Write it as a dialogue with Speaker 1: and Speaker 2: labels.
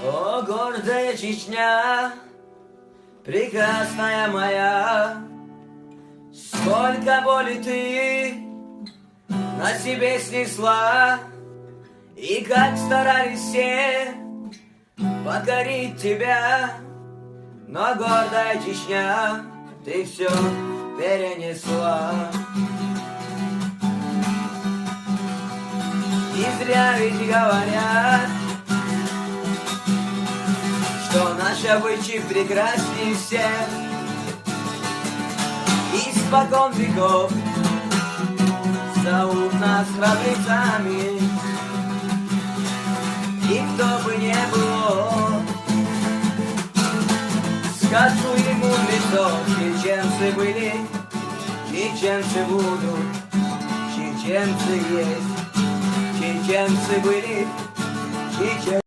Speaker 1: О, гордая Чечня, прекрасная моя, сколько боли ты на себе снесла, и как старались все покорить тебя, но гордая Чечня, ты все перенесла. И зря ведь говорят, что наш обычай прекрасней всех. Испокон веков зовут нас храбрецами, и кто бы не был, скажу ему в лицо: чеченцы были, чеченцы будут, чеченцы есть, чеченцы были, чеченцы.